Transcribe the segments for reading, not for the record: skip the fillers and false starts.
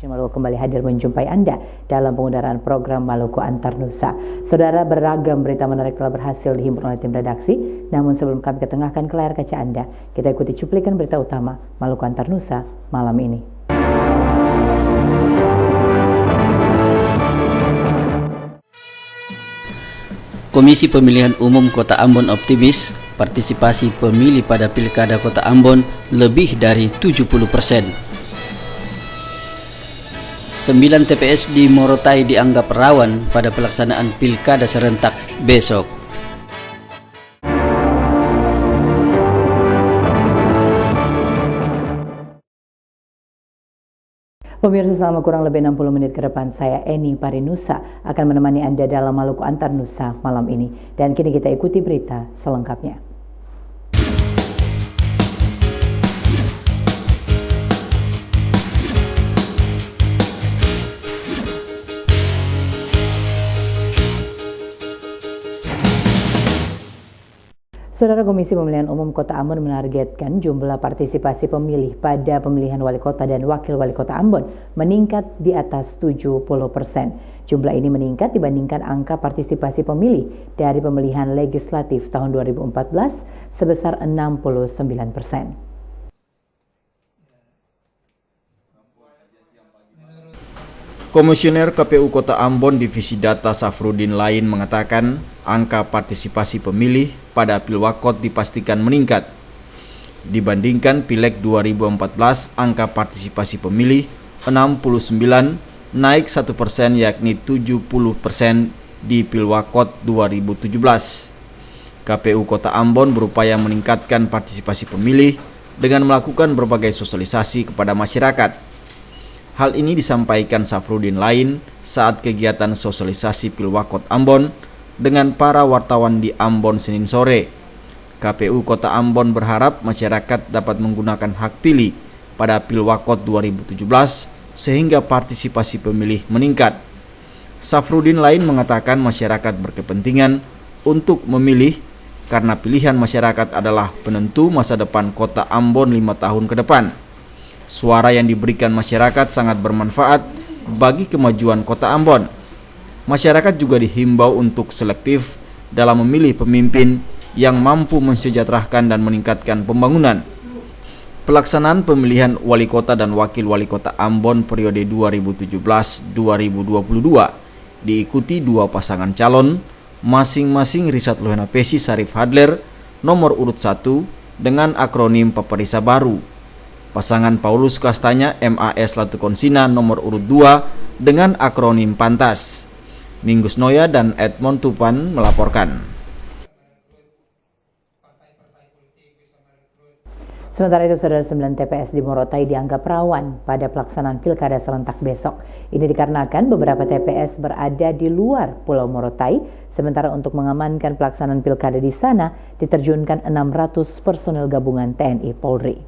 Production Maluku kembali hadir menjumpai Anda dalam pengudaran program Maluku Antar Nusa. Saudara, beragam berita menarik telah berhasil dihimpun oleh tim redaksi. Namun sebelum kami ketengahkan ke layar kaca Anda, kita ikuti cuplikan berita utama Maluku Antar Nusa malam ini. Komisi Pemilihan Umum Kota Ambon optimis partisipasi pemilih pada Pilkada Kota Ambon lebih dari 70%. 9 TPS di Morotai dianggap rawan pada pelaksanaan Pilkada serentak besok. Pemirsa, selama kurang lebih 60 menit ke depan, saya Eni Parinusa akan menemani Anda dalam Maluku Antar Nusa malam ini. Dan kini kita ikuti berita selengkapnya. Saudara, Komisi Pemilihan Umum Kota Ambon menargetkan jumlah partisipasi pemilih pada pemilihan wali kota dan wakil wali kota Ambon meningkat di atas 70%. Jumlah ini meningkat dibandingkan angka partisipasi pemilih dari pemilihan legislatif tahun 2014 sebesar 69%. Komisioner KPU Kota Ambon Divisi Data Safrudin Lain mengatakan angka partisipasi pemilih pada Pilwakot dipastikan meningkat. Dibandingkan Pileg 2014, angka partisipasi pemilih 69 naik 1% yakni 70% di Pilwakot 2017. KPU Kota Ambon berupaya meningkatkan partisipasi pemilih dengan melakukan berbagai sosialisasi kepada masyarakat. Hal ini disampaikan Safrudin Lain saat kegiatan sosialisasi Pilwakot Ambon dengan para wartawan di Ambon Senin sore. KPU Kota Ambon berharap masyarakat dapat menggunakan hak pilih pada Pilwakot 2017 sehingga partisipasi pemilih meningkat. Safrudin Lain mengatakan masyarakat berkepentingan untuk memilih karena pilihan masyarakat adalah penentu masa depan Kota Ambon 5 tahun ke depan. Suara yang diberikan masyarakat sangat bermanfaat bagi kemajuan Kota Ambon. Masyarakat juga dihimbau untuk selektif dalam memilih pemimpin yang mampu mensejahterakan dan meningkatkan pembangunan. Pelaksanaan pemilihan wali kota dan wakil wali kota Ambon periode 2017-2022 diikuti dua pasangan calon, masing-masing Risat Lohena Pesi Sarif Hadler nomor urut 1 dengan akronim Paparisa Baru. Pasangan Paulus Kastanya MAS Latukonsina nomor urut 2 dengan akronim Pantas. Minggus Noya dan Edmond Tupan melaporkan. Sementara itu, saudara, 9 TPS di Morotai dianggap rawan pada pelaksanaan Pilkada serentak besok. Ini dikarenakan beberapa TPS berada di luar Pulau Morotai, sementara untuk mengamankan pelaksanaan Pilkada di sana diterjunkan 600 personel gabungan TNI Polri.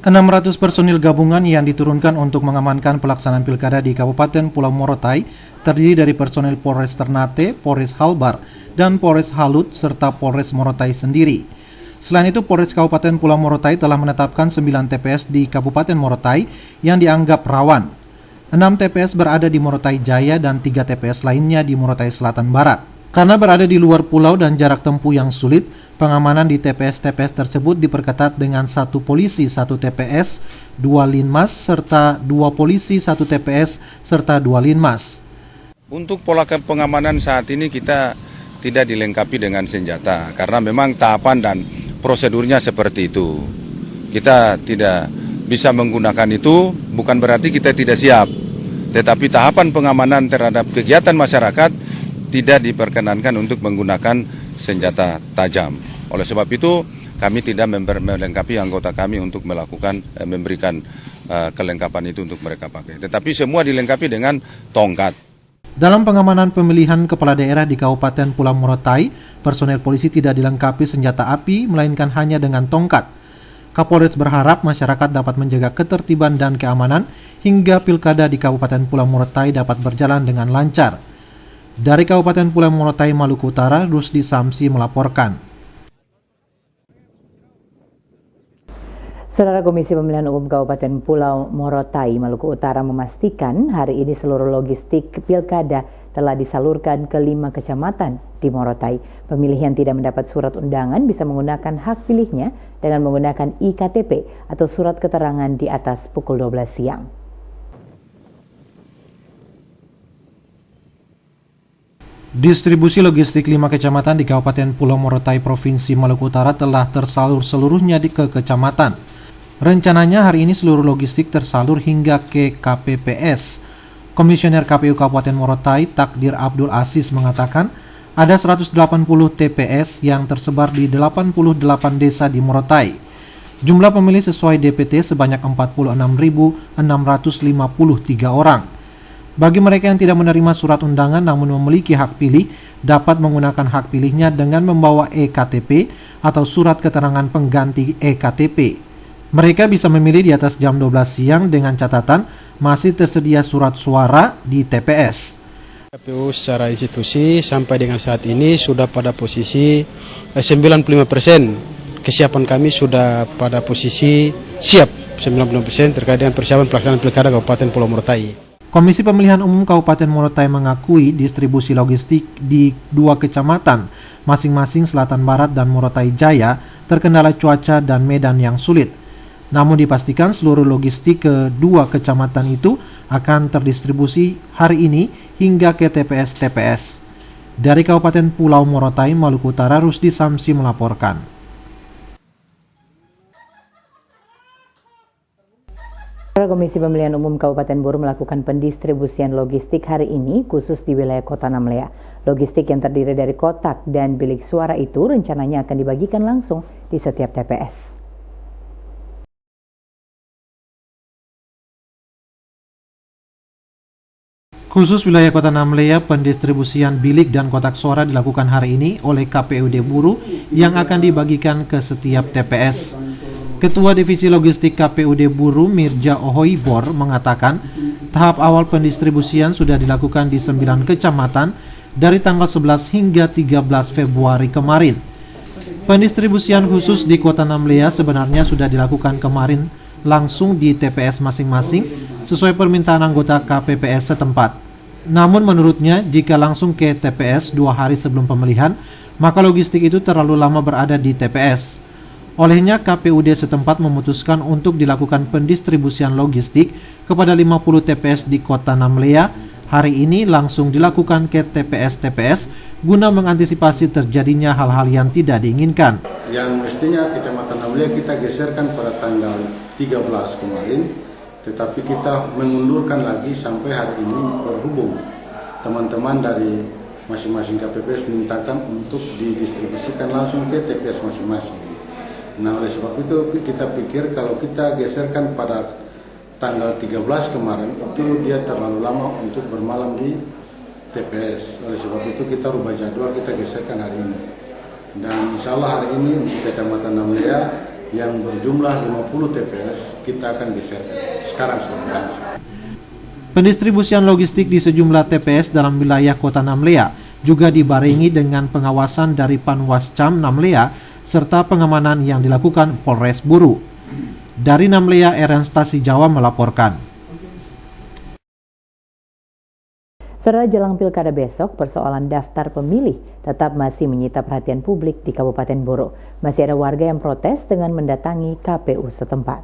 600 personil gabungan yang diturunkan untuk mengamankan pelaksanaan pilkada di Kabupaten Pulau Morotai terdiri dari personil Polres Ternate, Polres Halbar, dan Polres Halut serta Polres Morotai sendiri. Selain itu, Polres Kabupaten Pulau Morotai telah menetapkan 9 TPS di Kabupaten Morotai yang dianggap rawan. 6 TPS berada di Morotai Jaya dan 3 TPS lainnya di Morotai Selatan Barat. Karena berada di luar pulau dan jarak tempuh yang sulit, pengamanan di TPS-TPS tersebut diperketat dengan 1 polisi 1 TPS, 2 linmas, serta 2 polisi 1 TPS, serta 2 linmas. Untuk pola pengamanan saat ini kita tidak dilengkapi dengan senjata, karena memang tahapan dan prosedurnya seperti itu. Kita tidak bisa menggunakan itu, bukan berarti kita tidak siap. Tetapi tahapan pengamanan terhadap kegiatan masyarakat tidak diperkenankan untuk menggunakan senjata tajam. Oleh sebab itu, kami tidak melengkapi anggota kami untuk memberikan kelengkapan itu untuk mereka pakai. Tetapi semua dilengkapi dengan tongkat. Dalam pengamanan pemilihan kepala daerah di Kabupaten Pulau Morotai, personel polisi tidak dilengkapi senjata api, melainkan hanya dengan tongkat. Kapolres berharap masyarakat dapat menjaga ketertiban dan keamanan hingga pilkada di Kabupaten Pulau Morotai dapat berjalan dengan lancar. Dari Kabupaten Pulau Morotai, Maluku Utara, Rusdi Samsi melaporkan. Saudara Komisi Pemilihan Umum Kabupaten Pulau Morotai, Maluku Utara memastikan hari ini seluruh logistik pilkada telah disalurkan ke 5 kecamatan di Morotai. Pemilih yang tidak mendapat surat undangan bisa menggunakan hak pilihnya dengan menggunakan IKTP atau surat keterangan di atas pukul 12 siang. Distribusi logistik 5 kecamatan di Kabupaten Pulau Morotai, Provinsi Maluku Utara telah tersalur seluruhnya ke kecamatan. Rencananya hari ini seluruh logistik tersalur hingga ke KPPS. Komisioner KPU Kabupaten Morotai, Takdir Abdul Aziz mengatakan ada 180 TPS yang tersebar di 88 desa di Morotai. Jumlah pemilih sesuai DPT sebanyak 46.653 orang. Bagi mereka yang tidak menerima surat undangan namun memiliki hak pilih, dapat menggunakan hak pilihnya dengan membawa EKTP atau surat keterangan pengganti EKTP. Mereka bisa memilih di atas jam 12 siang dengan catatan masih tersedia surat suara di TPS. KPU secara institusi sampai dengan saat ini sudah pada posisi 95%. Kesiapan kami sudah pada posisi siap 95% terkait dengan persiapan pelaksanaan pilkada Kabupaten Pulau Morotai. Komisi Pemilihan Umum Kabupaten Morotai mengakui distribusi logistik di 2 kecamatan, masing-masing Selatan Barat dan Morotai Jaya, terkendala cuaca dan medan yang sulit. Namun dipastikan seluruh logistik ke 2 kecamatan itu akan terdistribusi hari ini hingga ke TPS-TPS. Dari Kabupaten Pulau Morotai, Maluku Utara, Rusdi Samsi melaporkan. Komisi Pemilihan Umum Kabupaten Buru melakukan pendistribusian logistik hari ini khusus di wilayah Kota Namlea. Logistik yang terdiri dari kotak dan bilik suara itu rencananya akan dibagikan langsung di setiap TPS. Khusus wilayah Kota Namlea, pendistribusian bilik dan kotak suara dilakukan hari ini oleh KPUD Buru yang akan dibagikan ke setiap TPS. Ketua Divisi Logistik KPUD Buru, Mirja Ohoibor, mengatakan tahap awal pendistribusian sudah dilakukan di 9 kecamatan dari tanggal 11 hingga 13 Februari kemarin. Pendistribusian khusus di Kota Namlea sebenarnya sudah dilakukan kemarin langsung di TPS masing-masing sesuai permintaan anggota KPPS setempat. Namun menurutnya, jika langsung ke TPS 2 hari sebelum pemilihan, maka logistik itu terlalu lama berada di TPS. Olehnya KPUD setempat memutuskan untuk dilakukan pendistribusian logistik kepada 50 TPS di Kota Namlea. Hari ini langsung dilakukan ke TPS-TPS guna mengantisipasi terjadinya hal-hal yang tidak diinginkan. Yang mestinya Kecamatan Namlea kita geserkan pada tanggal 13 kemarin, tetapi kita mengundurkan lagi sampai hari ini berhubung teman-teman dari masing-masing KPPS mintakan untuk didistribusikan langsung ke TPS masing-masing. Nah, oleh sebab itu kita pikir kalau kita geserkan pada tanggal 13 kemarin itu dia terlalu lama untuk bermalam di TPS. Oleh sebab itu kita rubah jadwal, kita geserkan hari ini. Dan insya Allah hari ini untuk Kecamatan Namlea yang berjumlah 50 TPS kita akan geserkan. Sekarang sudah berlangsung. Pendistribusian logistik di sejumlah TPS dalam wilayah Kota Namlea juga dibarengi dengan pengawasan dari Panwascam Namlea serta pengamanan yang dilakukan Polres Buru. Dari Namlea, Erenstasi Jawa melaporkan. Saudara, jelang pilkada besok, persoalan daftar pemilih tetap masih menyita perhatian publik di Kabupaten Buru. Masih ada warga yang protes dengan mendatangi KPU setempat.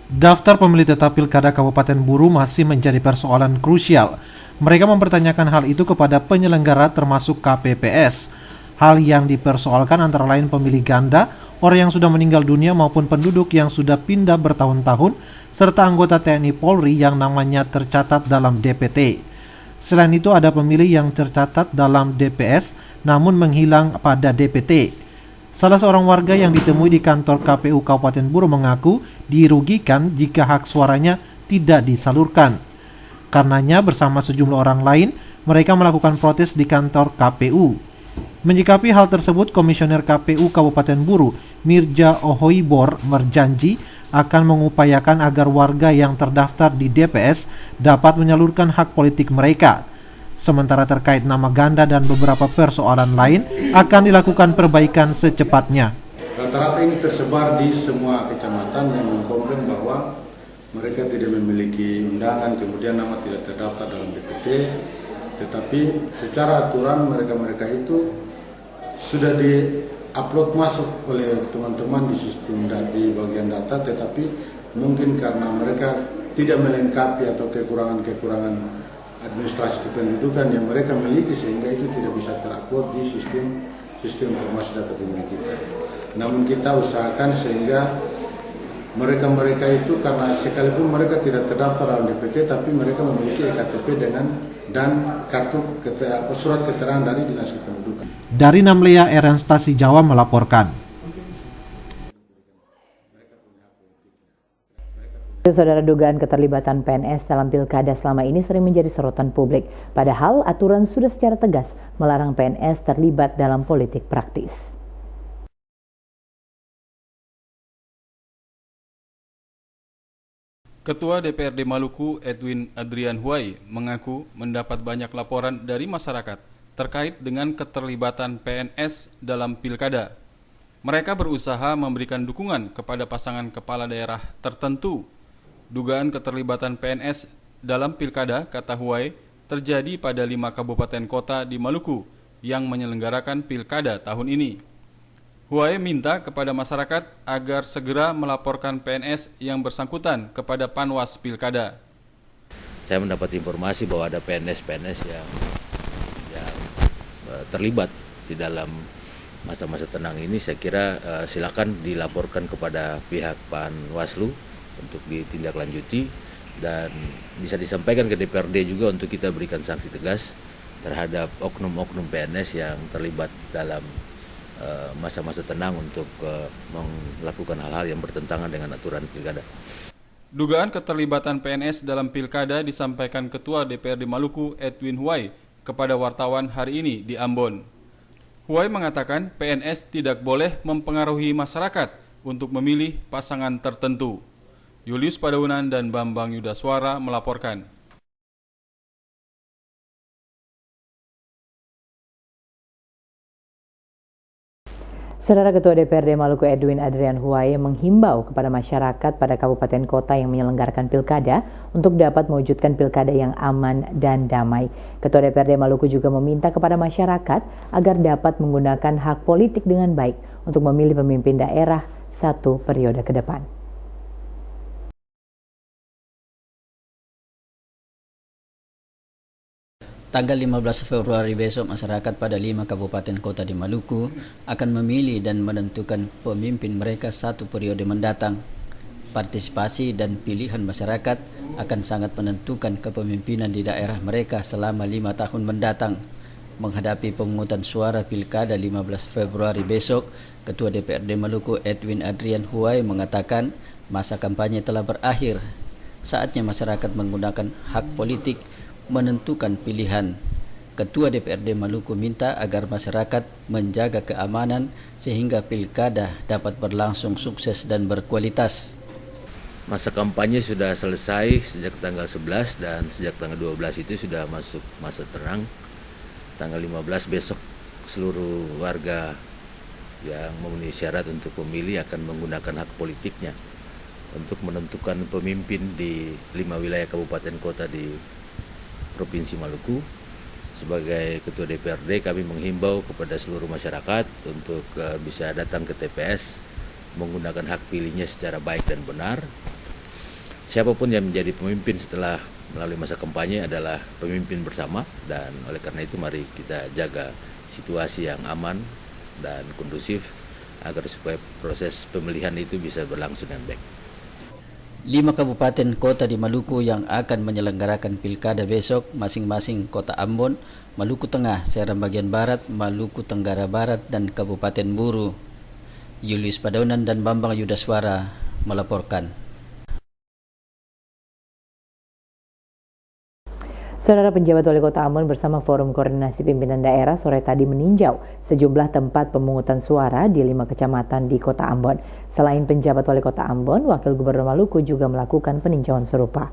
Daftar pemilih tetap pilkada Kabupaten Buru masih menjadi persoalan krusial. Mereka mempertanyakan hal itu kepada penyelenggara termasuk KPPS. Hal yang dipersoalkan antara lain pemilih ganda, orang yang sudah meninggal dunia maupun penduduk yang sudah pindah bertahun-tahun, serta anggota TNI Polri yang namanya tercatat dalam DPT. Selain itu ada pemilih yang tercatat dalam DPS namun menghilang pada DPT. Salah seorang warga yang ditemui di kantor KPU Kabupaten Buru mengaku dirugikan jika hak suaranya tidak disalurkan. Karenanya bersama sejumlah orang lain, mereka melakukan protes di kantor KPU. Menyikapi hal tersebut, Komisioner KPU Kabupaten Buru, Mirja Ohoibor, berjanji akan mengupayakan agar warga yang terdaftar di DPS dapat menyalurkan hak politik mereka. Sementara terkait nama ganda dan beberapa persoalan lain akan dilakukan perbaikan secepatnya. Rata-rata ini tersebar di semua kecamatan yang mengkomplain bahwa mereka tidak memiliki undangan, kemudian nama tidak terdaftar dalam DPT, tetapi secara aturan mereka-mereka itu sudah di-upload masuk oleh teman-teman di sistem di bagian data, tetapi mungkin karena mereka tidak melengkapi atau kekurangan administrasi kependudukan yang mereka miliki sehingga itu tidak bisa terupload di sistem informasi data pemilih kita. Namun kita usahakan sehingga mereka itu karena sekalipun mereka tidak terdaftar dalam DPT tapi mereka memiliki EKTP dan surat keterangan dari Dinas Kependudukan. Dari Namlea, RN Stasi Jawa melaporkan. Saudara, dugaan keterlibatan PNS dalam pilkada selama ini sering menjadi sorotan publik. Padahal aturan sudah secara tegas melarang PNS terlibat dalam politik praktis. Ketua DPRD Maluku Edwin Adrian Huai mengaku mendapat banyak laporan dari masyarakat terkait dengan keterlibatan PNS dalam pilkada. Mereka berusaha memberikan dukungan kepada pasangan kepala daerah tertentu. Dugaan keterlibatan PNS dalam pilkada, kata Huai, terjadi pada 5 kabupaten kota di Maluku yang menyelenggarakan pilkada tahun ini. Huai minta kepada masyarakat agar segera melaporkan PNS yang bersangkutan kepada Panwas Pilkada. Saya mendapat informasi bahwa ada PNS yang terlibat di dalam masa-masa tenang ini. Saya kira silakan dilaporkan kepada pihak Panwaslu untuk ditindaklanjuti dan bisa disampaikan ke DPRD juga untuk kita berikan sanksi tegas terhadap oknum-oknum PNS yang terlibat dalam masa-masa tenang untuk melakukan hal-hal yang bertentangan dengan aturan pilkada. Dugaan keterlibatan PNS dalam pilkada disampaikan Ketua DPRD Maluku Edwin Huai kepada wartawan hari ini di Ambon. Huai mengatakan PNS tidak boleh mempengaruhi masyarakat untuk memilih pasangan tertentu. Julius Padaunan dan Bambang Yudaswara melaporkan. Saudara, Ketua DPRD Maluku Edwin Adrian Huai menghimbau kepada masyarakat pada kabupaten kota yang menyelenggarakan pilkada untuk dapat mewujudkan pilkada yang aman dan damai. Ketua DPRD Maluku juga meminta kepada masyarakat agar dapat menggunakan hak politik dengan baik untuk memilih pemimpin daerah 1 periode ke depan. Tanggal 15 Februari besok, masyarakat pada 5 kabupaten kota di Maluku akan memilih dan menentukan pemimpin mereka 1 periode mendatang. Partisipasi dan pilihan masyarakat akan sangat menentukan kepemimpinan di daerah mereka selama 5 tahun mendatang. Menghadapi pemungutan suara pilkada 15 Februari besok, Ketua DPRD Maluku Edwin Adrian Huai mengatakan masa kampanye telah berakhir. Saatnya masyarakat menggunakan hak politik menentukan pilihan. Ketua DPRD Maluku minta agar masyarakat menjaga keamanan sehingga pilkada dapat berlangsung sukses dan berkualitas. Masa kampanye sudah selesai sejak tanggal 11 dan sejak tanggal 12 itu sudah masuk masa tenang. Tanggal 15 besok seluruh warga yang memenuhi syarat untuk memilih akan menggunakan hak politiknya untuk menentukan pemimpin di 5 wilayah kabupaten kota di Provinsi Maluku. Sebagai Ketua DPRD, kami menghimbau kepada seluruh masyarakat untuk bisa datang ke TPS menggunakan hak pilihnya secara baik dan benar. Siapapun yang menjadi pemimpin setelah melalui masa kampanye adalah pemimpin bersama, dan oleh karena itu mari kita jaga situasi yang aman dan kondusif agar supaya proses pemilihan itu bisa berlangsung dengan baik. 5 kabupaten kota di Maluku yang akan menyelenggarakan pilkada besok masing-masing Kota Ambon, Maluku Tengah, Seram bagian Barat, Maluku Tenggara Barat, dan Kabupaten Buru. Julius Padaunan dan Bambang Yudaswara melaporkan. Saudara, penjabat Wali Kota Ambon bersama Forum Koordinasi Pimpinan Daerah sore tadi meninjau sejumlah tempat pemungutan suara di 5 kecamatan di Kota Ambon. Selain penjabat Wali Kota Ambon, Wakil Gubernur Maluku juga melakukan peninjauan serupa.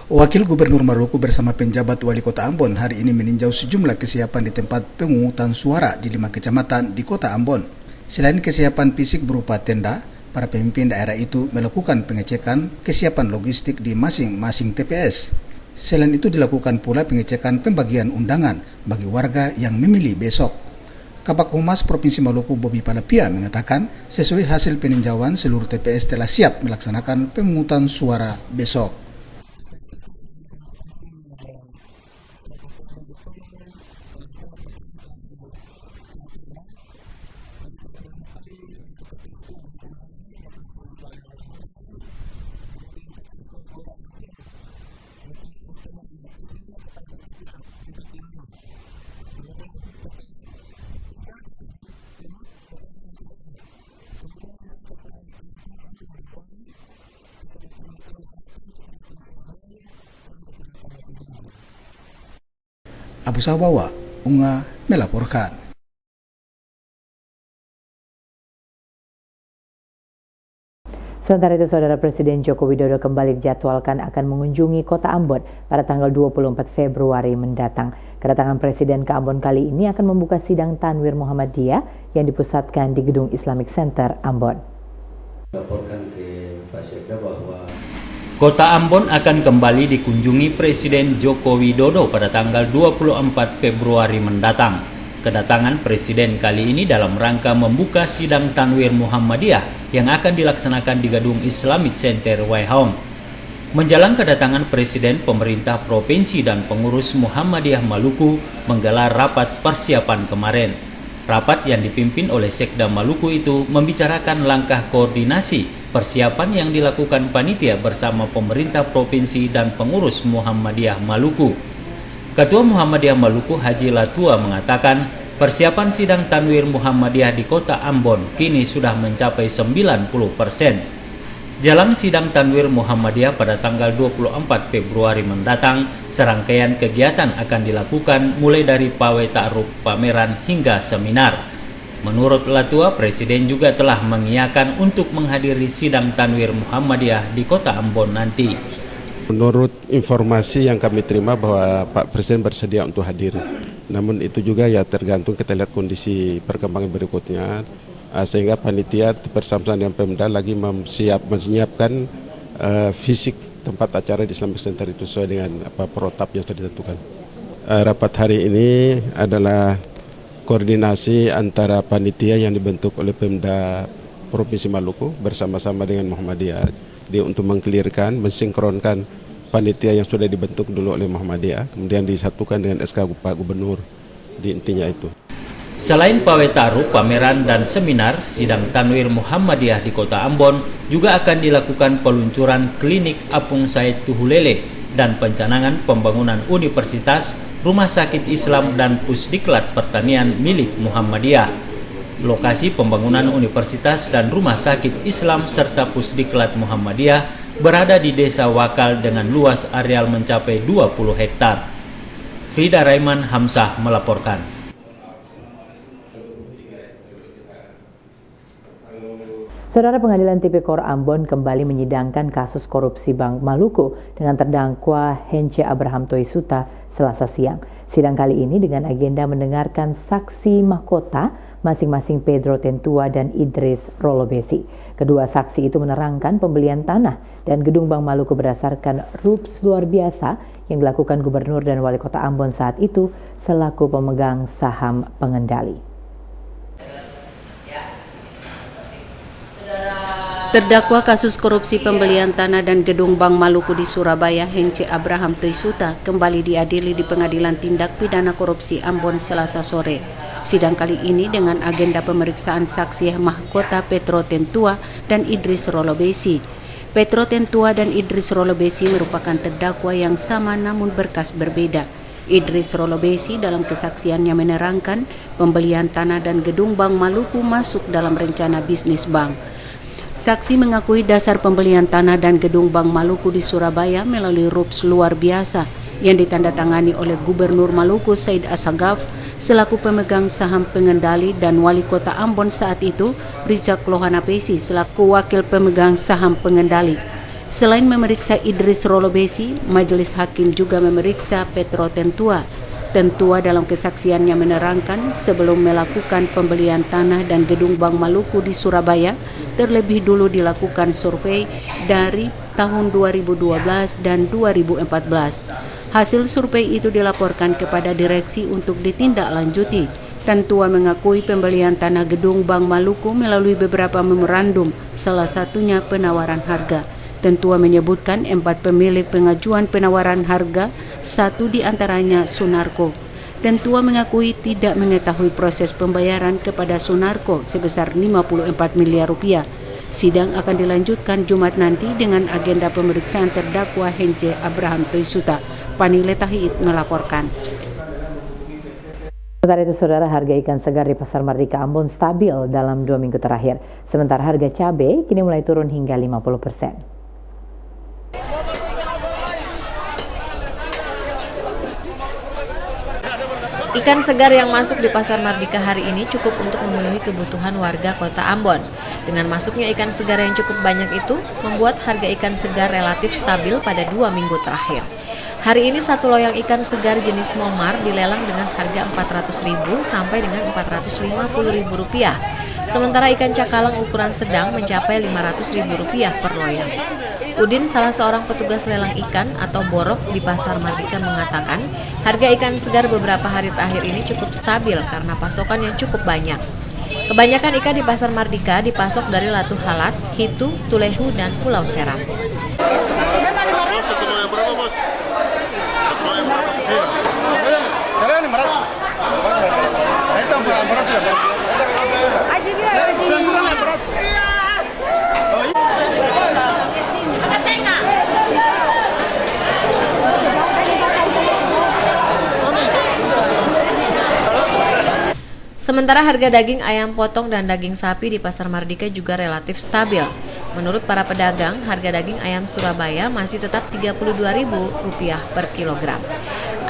Wakil Gubernur Maluku bersama penjabat Wali Kota Ambon hari ini meninjau sejumlah kesiapan di tempat pemungutan suara di 5 kecamatan di Kota Ambon. Selain kesiapan fisik berupa tenda, para pemimpin daerah itu melakukan pengecekan kesiapan logistik di masing-masing TPS. Selain itu dilakukan pula pengecekan pembagian undangan bagi warga yang memilih besok. Kabak Humas Provinsi Maluku Bobby Palapia mengatakan sesuai hasil peninjauan seluruh TPS telah siap melaksanakan pemungutan suara besok. Abu Sabawa, Unga melaporkan. Sementara itu, Saudara Presiden Joko Widodo kembali dijadwalkan akan mengunjungi Kota Ambon pada tanggal 24 Februari mendatang. Kedatangan Presiden ke Ambon kali ini akan membuka sidang Tanwir Muhammadiyah yang dipusatkan di Gedung Islamic Center Ambon. Laporkan ke Pak Sekda bahwa Kota Ambon akan kembali dikunjungi Presiden Joko Widodo pada tanggal 24 Februari mendatang. Kedatangan Presiden kali ini dalam rangka membuka sidang Tanwir Muhammadiyah yang akan dilaksanakan di Gedung Islamic Center Waihong. Menjelang kedatangan Presiden, pemerintah provinsi dan pengurus Muhammadiyah Maluku menggelar rapat persiapan kemarin. Rapat yang dipimpin oleh Sekda Maluku itu membicarakan langkah koordinasi persiapan yang dilakukan panitia bersama pemerintah provinsi dan pengurus Muhammadiyah Maluku. Ketua Muhammadiyah Maluku Haji Latua mengatakan persiapan sidang Tanwir Muhammadiyah di Kota Ambon kini sudah mencapai 90%. Jelang sidang Tanwir Muhammadiyah pada tanggal 24 Februari mendatang, serangkaian kegiatan akan dilakukan mulai dari pawai ta'aruf, pameran hingga seminar. Menurut Latua, Presiden juga telah mengiyakan untuk menghadiri sidang Tanwir Muhammadiyah di Kota Ambon nanti. Menurut informasi yang kami terima bahwa Pak Presiden bersedia untuk hadir. Namun itu juga ya tergantung kita lihat kondisi perkembangan berikutnya. Sehingga panitia bersama dengan Pemda lagi menyiapkan fisik tempat acara di Islamic Center itu sesuai dengan protap yang sudah ditentukan. Rapat hari ini adalah koordinasi antara panitia yang dibentuk oleh Pemda Provinsi Maluku bersama-sama dengan Muhammadiyah untuk mengklirkan, mensinkronkan panitia yang sudah dibentuk dulu oleh Muhammadiyah, kemudian disatukan dengan SK Pak Gubernur, di intinya itu. Selain pawai ta'aruf, pameran, dan seminar, sidang Tanwir Muhammadiyah di Kota Ambon juga akan dilakukan peluncuran klinik Apung Said Tuhulele dan pencanangan pembangunan universitas, rumah sakit Islam, dan pusdiklat pertanian milik Muhammadiyah. Lokasi pembangunan universitas dan rumah sakit Islam serta pusdiklat Muhammadiyah berada di Desa Wakal dengan luas areal mencapai 20 hektar. Frida Raiman Hamzah melaporkan. Saudara, Pengadilan Tipikor Ambon kembali menyidangkan kasus korupsi Bank Maluku dengan terdakwa Hence Abraham Toisuta Selasa siang. Sidang kali ini dengan agenda mendengarkan saksi mahkota masing-masing Pedro Tentua dan Idris Rolobesi. Kedua saksi itu menerangkan pembelian tanah dan gedung Bank Maluku berdasarkan RUPS luar biasa yang dilakukan Gubernur dan Wali Kota Ambon saat itu selaku pemegang saham pengendali. Terdakwa kasus korupsi pembelian tanah dan gedung Bank Maluku di Surabaya, Hence Abraham Toisuta, kembali diadili di Pengadilan Tindak Pidana Korupsi Ambon Selasa sore. Sidang kali ini dengan agenda pemeriksaan saksi mahkota Pedro Tentua dan Idris Rolobesi. Pedro Tentua dan Idris Rolobesi merupakan terdakwa yang sama namun berkas berbeda. Idris Rolobesi dalam kesaksiannya menerangkan pembelian tanah dan gedung Bank Maluku masuk dalam rencana bisnis bank. Saksi mengakui dasar pembelian tanah dan gedung Bank Maluku di Surabaya melalui RUPS luar biasa yang ditandatangani oleh Gubernur Maluku Said Assagaf selaku pemegang saham pengendali dan Wali Kota Ambon saat itu Rizak Lohana Pesi selaku wakil pemegang saham pengendali. Selain memeriksa Idris Rolobesi, Majelis Hakim juga memeriksa Petro Tentua. Tentua dalam kesaksiannya menerangkan sebelum melakukan pembelian tanah dan gedung Bank Maluku di Surabaya, terlebih dulu dilakukan survei dari tahun 2012 dan 2014. Hasil survei itu dilaporkan kepada direksi untuk ditindaklanjuti. Tentua mengakui pembelian tanah gedung Bank Maluku melalui beberapa memorandum, salah satunya penawaran harga. Tentua menyebutkan 4 pemilik pengajuan penawaran harga, 1 diantaranya Sunarko. Tentua mengakui tidak mengetahui proses pembayaran kepada Sunarko sebesar 54 miliar rupiah. Sidang akan dilanjutkan Jumat nanti dengan agenda pemeriksaan terdakwa Hengce Abraham Toisuta. Pani Letahit melaporkan. Sementara itu, saudara, harga ikan segar di Pasar Mardika Ambon stabil dalam 2 minggu terakhir. Sementara harga cabai kini mulai turun hingga 50%. Ikan segar yang masuk di Pasar Mardika hari ini cukup untuk memenuhi kebutuhan warga Kota Ambon. Dengan masuknya ikan segar yang cukup banyak itu, membuat harga ikan segar relatif stabil pada 2 minggu terakhir. Hari ini satu loyang ikan segar jenis momar dilelang dengan harga Rp400.000 sampai dengan Rp450.000. Sementara ikan cakalang ukuran sedang mencapai Rp500.000 per loyang. Udin, salah seorang petugas lelang ikan atau borok di Pasar Mardika, mengatakan harga ikan segar beberapa hari terakhir ini cukup stabil karena pasokan yang cukup banyak. Kebanyakan ikan di Pasar Mardika dipasok dari Latu Halat, Hitu, Tulehu, dan Pulau Seram. Sementara harga daging ayam potong dan daging sapi di Pasar Mardika juga relatif stabil. Menurut para pedagang, harga daging ayam Surabaya masih tetap Rp32.000 per kilogram.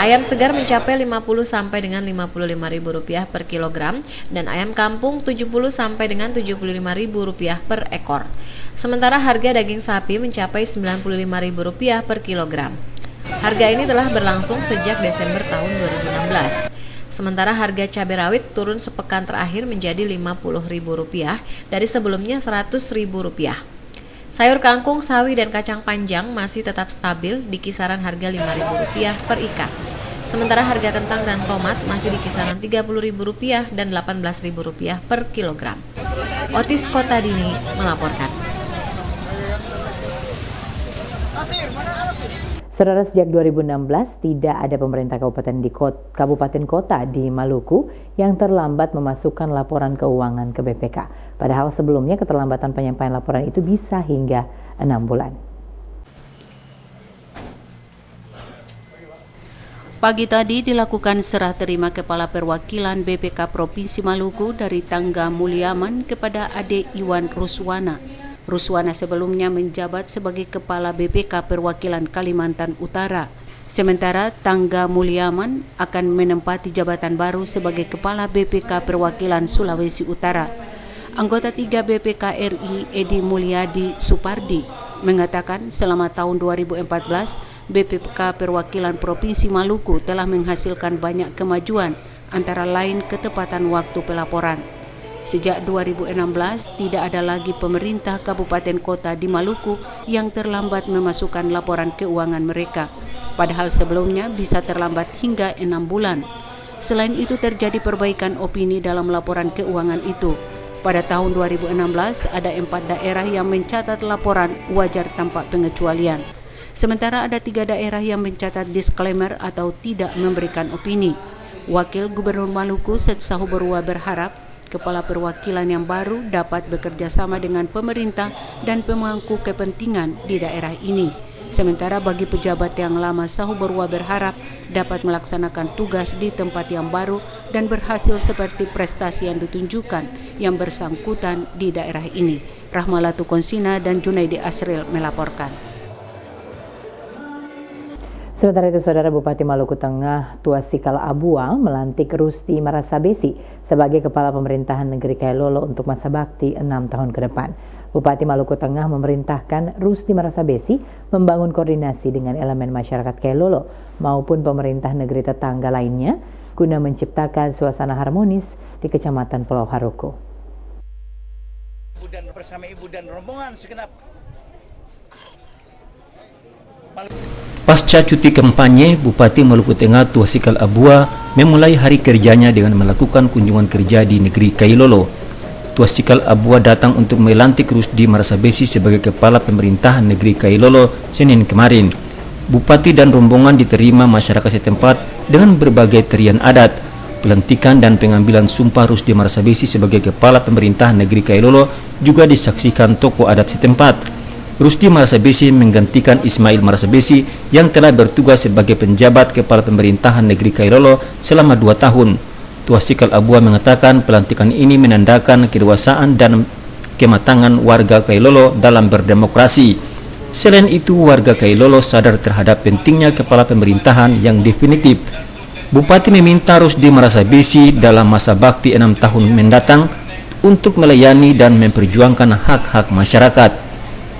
Ayam segar mencapai Rp50 sampai dengan Rp55.000 per kilogram dan ayam kampung Rp70 sampai dengan Rp75.000 per ekor. Sementara harga daging sapi mencapai Rp95.000 per kilogram. Harga ini telah berlangsung sejak Desember tahun 2016. Sementara harga cabai rawit turun sepekan terakhir menjadi Rp50.000 dari sebelumnya Rp100.000. Sayur kangkung, sawi, dan kacang panjang masih tetap stabil di kisaran harga Rp5.000 per ikat. Sementara harga kentang dan tomat masih di kisaran Rp30.000 dan Rp18.000 per kilogram. Otis Kota Dini melaporkan. Saudara, sejak 2016 tidak ada pemerintah kabupaten kota di Maluku yang terlambat memasukkan laporan keuangan ke BPK. Padahal sebelumnya keterlambatan penyampaian laporan itu bisa hingga 6 bulan. Pagi tadi dilakukan serah terima Kepala Perwakilan BPK Provinsi Maluku dari Tangga Mulyaman kepada Ade Iwan Ruswana. Ruswana sebelumnya menjabat sebagai Kepala BPK Perwakilan Kalimantan Utara. Sementara Tangga Mulyaman akan menempati jabatan baru sebagai Kepala BPK Perwakilan Sulawesi Utara. Anggota 3 BPK RI Edi Mulyadi Supardi mengatakan selama tahun 2014 BPK Perwakilan Provinsi Maluku telah menghasilkan banyak kemajuan, antara lain ketepatan waktu pelaporan. Sejak 2016, tidak ada lagi pemerintah kabupaten kota di Maluku yang terlambat memasukkan laporan keuangan mereka, padahal sebelumnya bisa terlambat hingga 6 bulan. Selain itu terjadi perbaikan opini dalam laporan keuangan itu. Pada tahun 2016, ada 4 daerah yang mencatat laporan wajar tanpa pengecualian. Sementara ada 3 daerah yang mencatat disclaimer atau tidak memberikan opini. Wakil Gubernur Maluku Setsahu Berua berharap Kepala Perwakilan yang baru dapat bekerja sama dengan pemerintah dan pemangku kepentingan di daerah ini. Sementara bagi pejabat yang lama, Sahu Berua berharap dapat melaksanakan tugas di tempat yang baru dan berhasil seperti prestasi yang ditunjukkan yang bersangkutan di daerah ini. Rahmalatu Konsina dan Junaidi Asril melaporkan. Sementara itu, Saudara, Bupati Maluku Tengah Tuasikal Abua melantik Rusti Marasabesi sebagai Kepala Pemerintahan Negeri Kailolo untuk masa bakti 6 tahun ke depan. Bupati Maluku Tengah memerintahkan Rusdi Marasabesi membangun koordinasi dengan elemen masyarakat Kailolo maupun pemerintah negeri tetangga lainnya guna menciptakan suasana harmonis di Kecamatan Pulau Haruku. Bersama ibu dan rombongan segenap. Pasca cuti kampanye, Bupati Maluku Tengah Tuasikal Abua memulai hari kerjanya dengan melakukan kunjungan kerja di negeri Kailolo. Tuasikal Abua datang untuk melantik Rusdi Marasabesi sebagai kepala pemerintahan negeri Kailolo Senin kemarin. Bupati dan rombongan diterima masyarakat setempat dengan berbagai tarian adat. Pelantikan dan pengambilan sumpah Rusdi Marasabesi sebagai kepala pemerintahan negeri Kailolo juga disaksikan tokoh adat setempat. Rusdi Marasabesi menggantikan Ismail Marasabesi yang telah bertugas sebagai penjabat kepala pemerintahan negeri Kailolo selama 2 tahun. Tuasikal Abua mengatakan pelantikan ini menandakan kedewasaan dan kematangan warga Kailolo dalam berdemokrasi. Selain itu, warga Kailolo sadar terhadap pentingnya kepala pemerintahan yang definitif. Bupati meminta Rusdi Marasabesi dalam masa bakti 6 tahun mendatang untuk melayani dan memperjuangkan hak-hak masyarakat.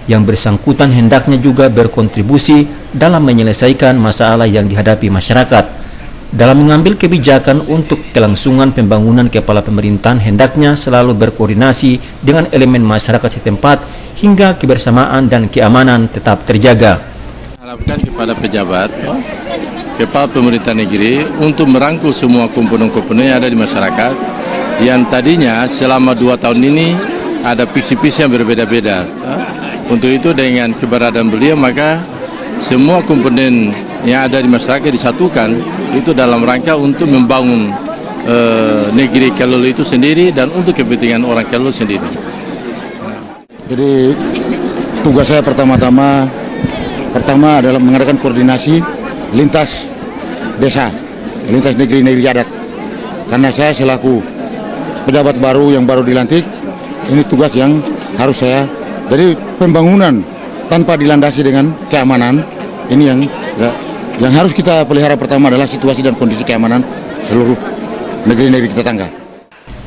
Yang bersangkutan hendaknya juga berkontribusi dalam menyelesaikan masalah yang dihadapi masyarakat. Dalam mengambil kebijakan untuk kelangsungan pembangunan kepala pemerintahan hendaknya selalu berkoordinasi dengan elemen masyarakat setempat hingga kebersamaan dan keamanan tetap terjaga. Harapkan kepada pejabat, kepala pemerintah negeri untuk merangkul semua komponen-komponen yang ada di masyarakat yang tadinya selama 2 tahun ini ada visi-visi yang berbeda-beda. Untuk itu dengan keberadaan beliau maka semua komponen yang ada di masyarakat disatukan itu dalam rangka untuk membangun negeri Kailolo itu sendiri dan untuk kepentingan orang Kailolo sendiri. Jadi tugas saya pertama adalah mengadakan koordinasi lintas desa, lintas negeri-negeri adat. Karena saya selaku pejabat baru yang baru dilantik, ini tugas yang harus saya. Jadi pembangunan tanpa dilandasi dengan keamanan ini yang harus kita pelihara pertama adalah situasi dan kondisi keamanan seluruh negeri-negeri tetangga.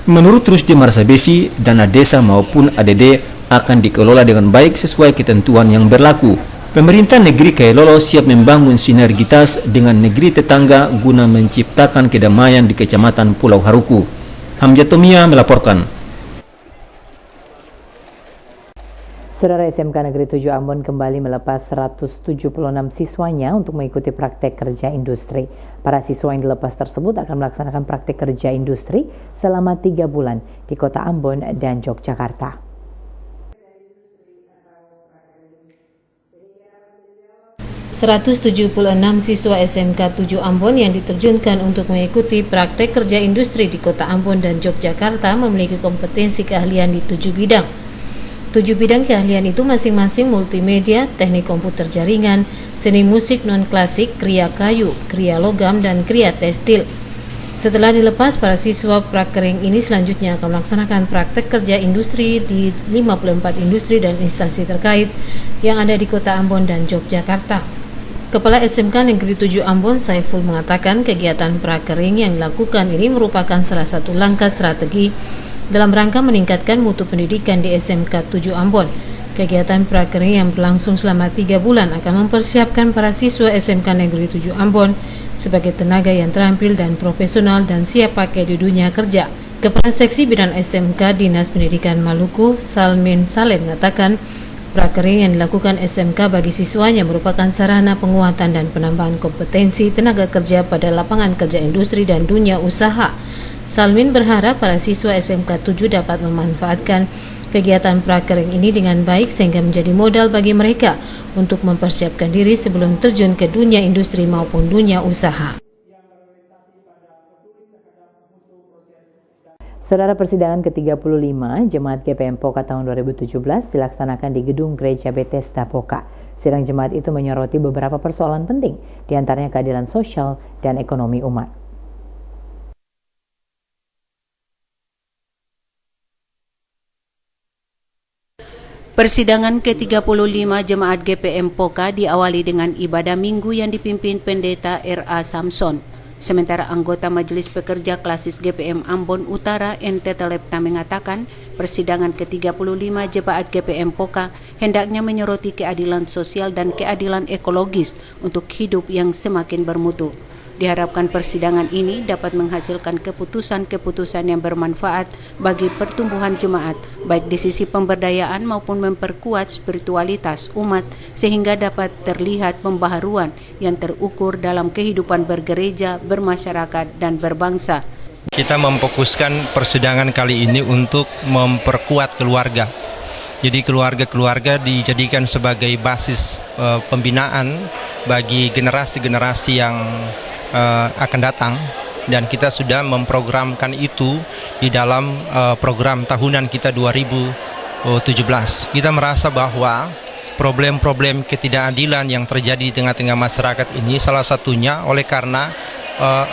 Menurut Rusdi Marasabesi, dana desa maupun ADD akan dikelola dengan baik sesuai ketentuan yang berlaku. Pemerintah negeri Kailolo siap membangun sinergitas dengan negeri tetangga guna menciptakan kedamaian di Kecamatan Pulau Haruku. Hamjatomia melaporkan. Saudara, SMK Negeri 7 Ambon kembali melepas 176 siswanya untuk mengikuti praktek kerja industri. Para siswa yang dilepas tersebut akan melaksanakan praktek kerja industri selama 3 bulan di Kota Ambon dan Yogyakarta. ...176 siswa SMK 7 Ambon yang diterjunkan untuk mengikuti praktek kerja industri di Kota Ambon dan Yogyakarta memiliki kompetensi keahlian di 7 bidang. 7 bidang keahlian itu masing-masing multimedia, teknik komputer jaringan, seni musik non-klasik, kria kayu, kria logam, dan kria tekstil. Setelah dilepas, para siswa prakering ini selanjutnya akan melaksanakan praktek kerja industri di 54 industri dan instansi terkait yang ada di Kota Ambon dan Yogyakarta. Kepala SMK Negeri 7 Ambon, Saiful, mengatakan kegiatan prakering yang dilakukan ini merupakan salah satu langkah strategi dalam rangka meningkatkan mutu pendidikan di SMK 7 Ambon. Kegiatan prakering yang berlangsung selama 3 bulan akan mempersiapkan para siswa SMK Negeri 7 Ambon sebagai tenaga yang terampil dan profesional dan siap pakai di dunia kerja. Kepala Seksi Bidang SMK Dinas Pendidikan Maluku, Salmin Saleh, mengatakan prakering yang dilakukan SMK bagi siswanya merupakan sarana penguatan dan penambahan kompetensi tenaga kerja pada lapangan kerja industri dan dunia usaha. Salmin berharap para siswa SMK 7 dapat memanfaatkan kegiatan prakering ini dengan baik sehingga menjadi modal bagi mereka untuk mempersiapkan diri sebelum terjun ke dunia industri maupun dunia usaha. Saudara, persidangan ke-35 Jemaat GPM Poka tahun 2017 dilaksanakan di Gedung Gereja Bethesda Poka. Sidang jemaat itu menyoroti beberapa persoalan penting, diantaranya keadilan sosial dan ekonomi umat. Persidangan ke-35 Jemaat GPM Poka diawali dengan ibadah minggu yang dipimpin Pendeta R.A. Samson. Sementara anggota Majelis Pekerja Klasis GPM Ambon Utara NT Telepta mengatakan persidangan ke-35 Jemaat GPM Poka hendaknya menyoroti keadilan sosial dan keadilan ekologis untuk hidup yang semakin bermutu. Diharapkan persidangan ini dapat menghasilkan keputusan-keputusan yang bermanfaat bagi pertumbuhan jemaat, baik di sisi pemberdayaan maupun memperkuat spiritualitas umat, sehingga dapat terlihat pembaharuan yang terukur dalam kehidupan bergereja, bermasyarakat, dan berbangsa. Kita memfokuskan persidangan kali ini untuk memperkuat keluarga. Jadi keluarga-keluarga dijadikan sebagai basis pembinaan bagi generasi-generasi yang akan datang, dan kita sudah memprogramkan itu di dalam program tahunan kita 2017. Kita merasa bahwa problem-problem ketidakadilan yang terjadi di tengah-tengah masyarakat ini salah satunya oleh karena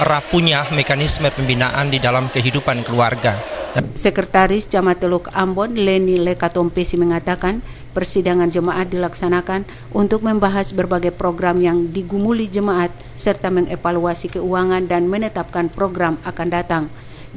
rapuhnya mekanisme pembinaan di dalam kehidupan keluarga. Sekretaris Camat Teluk Ambon Leni Lekatompesi mengatakan persidangan jemaat dilaksanakan untuk membahas berbagai program yang digumuli jemaat serta mengevaluasi keuangan dan menetapkan program akan datang.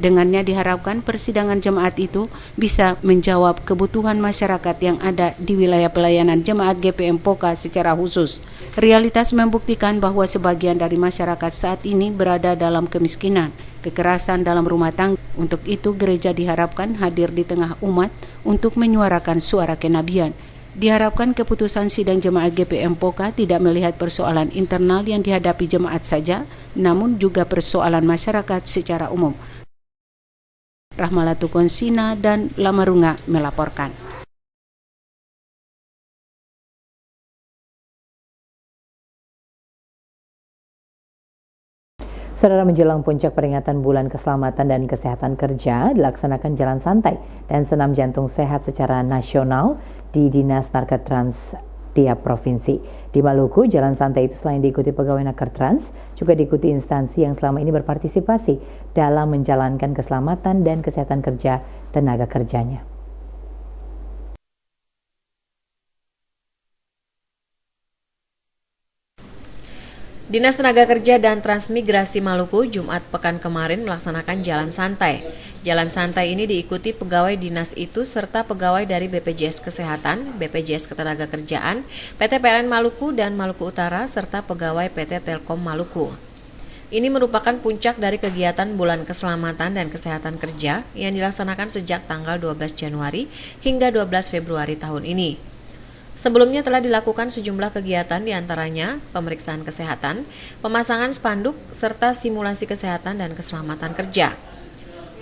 Dengannya diharapkan persidangan jemaat itu bisa menjawab kebutuhan masyarakat yang ada di wilayah pelayanan jemaat GPM Poka secara khusus. Realitas membuktikan bahwa sebagian dari masyarakat saat ini berada dalam kemiskinan, kekerasan dalam rumah tangga. Untuk itu gereja diharapkan hadir di tengah umat untuk menyuarakan suara kenabian. Diharapkan keputusan sidang jemaat GPM Poka tidak melihat persoalan internal yang dihadapi jemaat saja, namun juga persoalan masyarakat secara umum. Rahmalatu Konsina dan Lamarunga melaporkan. Saudara, menjelang puncak peringatan Bulan Keselamatan dan Kesehatan Kerja, dilaksanakan jalan santai dan senam jantung sehat secara nasional di Dinas Nakertrans tiap provinsi. Di Maluku, jalan santai itu selain diikuti pegawai Nakertrans, juga diikuti instansi yang selama ini berpartisipasi dalam menjalankan keselamatan dan kesehatan kerja tenaga kerjanya. Dinas Tenaga Kerja dan Transmigrasi Maluku Jumat pekan kemarin melaksanakan jalan santai. Jalan santai ini diikuti pegawai dinas itu serta pegawai dari BPJS Kesehatan, BPJS Ketenagakerjaan, PT PLN Maluku dan Maluku Utara serta pegawai PT Telkom Maluku. Ini merupakan puncak dari kegiatan Bulan Keselamatan dan Kesehatan Kerja yang dilaksanakan sejak tanggal 12 Januari hingga 12 Februari tahun ini. Sebelumnya telah dilakukan sejumlah kegiatan diantaranya pemeriksaan kesehatan, pemasangan spanduk, serta simulasi kesehatan dan keselamatan kerja.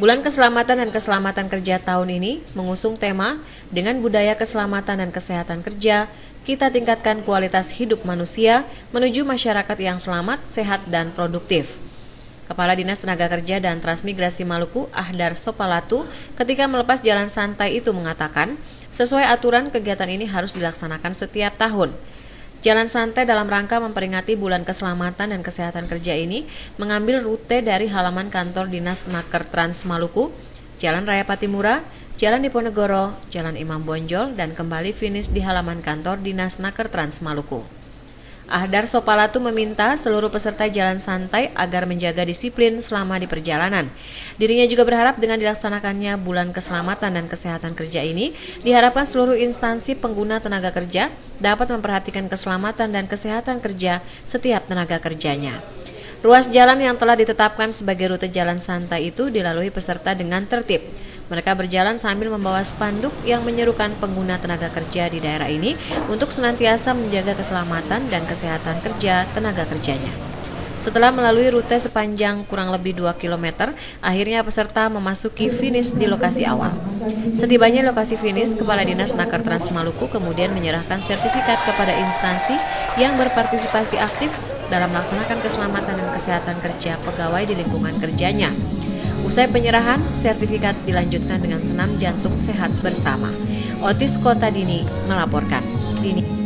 Bulan Keselamatan dan Keselamatan Kerja tahun ini mengusung tema dengan budaya keselamatan dan kesehatan kerja, kita tingkatkan kualitas hidup manusia menuju masyarakat yang selamat, sehat, dan produktif. Kepala Dinas Tenaga Kerja dan Transmigrasi Maluku, Ahdar Sopalatu, ketika melepas jalan santai itu mengatakan, sesuai aturan kegiatan ini harus dilaksanakan setiap tahun. Jalan santai dalam rangka memperingati Bulan Keselamatan dan Kesehatan Kerja ini mengambil rute dari halaman kantor Dinas Nakertrans Maluku, Jalan Raya Patimura, Jalan Diponegoro, Jalan Imam Bonjol, dan kembali finish di halaman kantor Dinas Nakertrans Maluku. Ahdar Sopalatu meminta seluruh peserta jalan santai agar menjaga disiplin selama di perjalanan. Dirinya juga berharap dengan dilaksanakannya Bulan Keselamatan dan Kesehatan Kerja ini, diharapkan seluruh instansi pengguna tenaga kerja dapat memperhatikan keselamatan dan kesehatan kerja setiap tenaga kerjanya. Ruas jalan yang telah ditetapkan sebagai rute jalan santai itu dilalui peserta dengan tertib. Mereka berjalan sambil membawa spanduk yang menyerukan pengguna tenaga kerja di daerah ini untuk senantiasa menjaga keselamatan dan kesehatan kerja tenaga kerjanya. Setelah melalui rute sepanjang kurang lebih 2 km, akhirnya peserta memasuki finish di lokasi awal. Setibanya lokasi finish, Kepala Dinas Nakertrans Maluku kemudian menyerahkan sertifikat kepada instansi yang berpartisipasi aktif dalam melaksanakan keselamatan dan kesehatan kerja pegawai di lingkungan kerjanya. Usai penyerahan, sertifikat dilanjutkan dengan senam jantung sehat bersama. Otis Kota Dini melaporkan. Dini.